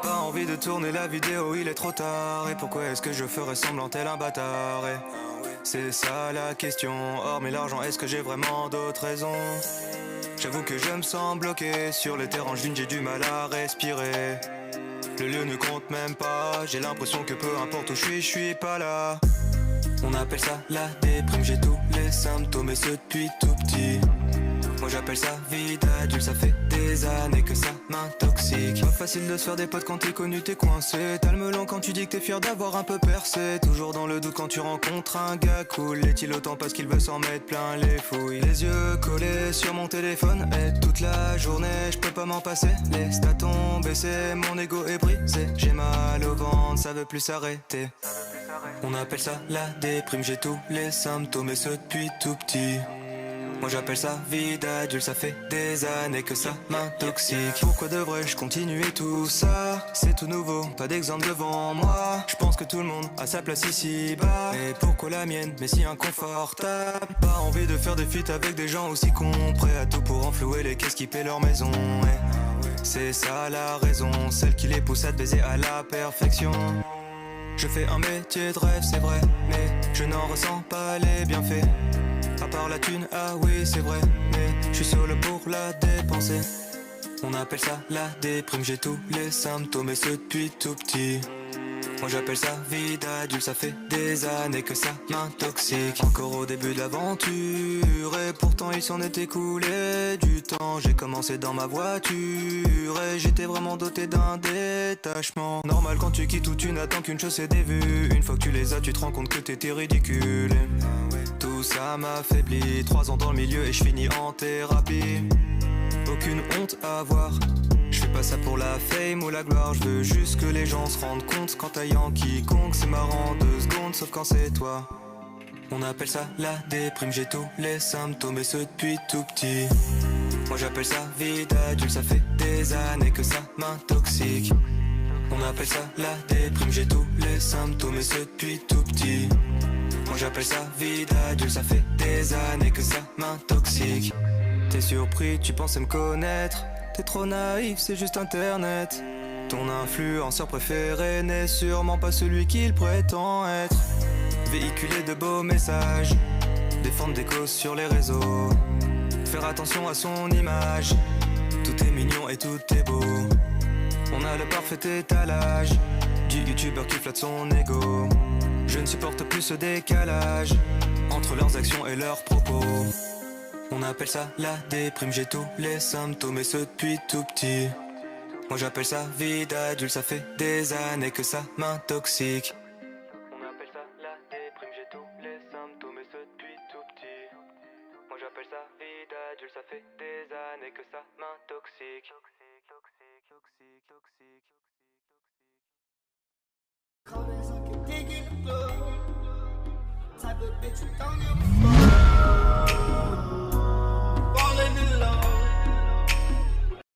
Pas envie de tourner la vidéo, il est trop tard. Et pourquoi est-ce que je ferais semblant tel un bâtard? C'est ça la question. Hormis l'argent, est-ce que j'ai vraiment d'autres raisons? J'avoue que je me sens bloqué sur les terres en juin, j'ai du mal à respirer. Le lieu ne compte même pas, j'ai l'impression que peu importe où je suis pas là. On appelle ça la déprime, j'ai tous les symptômes et ce depuis tout petit. Moi j'appelle ça vie d'adulte, ça fait des années que ça m'intoxique. Pas facile de se faire des potes quand t'es connu, t'es coincé. T'as le melon quand tu dis que t'es fier d'avoir un peu percé. Toujours dans le doute quand tu rencontres un gars cool. Est-il autant parce qu'il veut s'en mettre plein les fouilles? Les yeux collés sur mon téléphone et toute la journée je peux pas m'en passer. Les stats ont baissé, mon ego est brisé. J'ai mal au ventre, ça veut plus s'arrêter. On appelle ça la déprime, j'ai tous les symptômes et ce depuis tout petit. Moi j'appelle ça vie d'adulte, ça fait des années que ça m'intoxique. Pourquoi devrais-je continuer tout ça? C'est tout nouveau, pas d'exemple devant moi. Je pense que tout le monde a sa place ici bas. Et pourquoi la mienne, mais si inconfortable? Pas envie de faire des feats avec des gens aussi cons, prêts à tout pour enflouer les caisses qui paient leur maison. C'est ça la raison, celle qui les pousse à te baiser à la perfection. Je fais un métier de rêve, c'est vrai, mais je n'en ressens pas les bienfaits. À part la thune, ah oui c'est vrai, mais je suis solo pour la dépenser. On appelle ça la déprime, j'ai tous les symptômes et ce depuis tout petit. Moi j'appelle ça vie d'adulte, ça fait des années que ça m'intoxique. Encore au début de l'aventure et pourtant il s'en est écoulé du temps. J'ai commencé dans ma voiture et j'étais vraiment doté d'un détachement. Normal quand tu quittes où tu n'attends qu'une chose, c'est des vues. Une fois que tu les as, tu te rends compte que t'étais ridicule. Tout ça m'affaiblit, 3 ans dans le milieu et je finis en thérapie. Aucune honte à avoir, je fais pas ça pour la fame ou la gloire. Je veux juste que les gens se rendent compte qu'en taillant quiconque c'est marrant 2 secondes, sauf quand c'est toi. On appelle ça la déprime, j'ai tous les symptômes et ce depuis tout petit. Moi j'appelle ça vie d'adulte, ça fait des années que ça m'intoxique. On appelle ça la déprime, j'ai tous les symptômes et ce depuis tout petit. Moi j'appelle ça vie d'adulte, ça fait des années que ça m'intoxique. T'es surpris, tu pensais me connaître. T'es trop naïf, c'est juste internet. Ton influenceur préféré n'est sûrement pas celui qu'il prétend être. Véhiculer de beaux messages, défendre des causes sur les réseaux, faire attention à son image. Tout est mignon et tout est beau. On a le parfait étalage du youtubeur qui flatte son ego. Je ne supporte plus ce décalage entre leurs actions et leurs propos. On appelle ça la déprime, j'ai tous les symptômes et ce depuis tout petit. Moi j'appelle ça vie d'adulte, ça fait des années que ça m'intoxique. On appelle ça la déprime, j'ai tous les symptômes et ce depuis tout petit. Moi j'appelle ça vie d'adulte, ça fait des années que ça m'intoxique. Cold as I can dig in the blood. Type of bitch who don't give a fuck.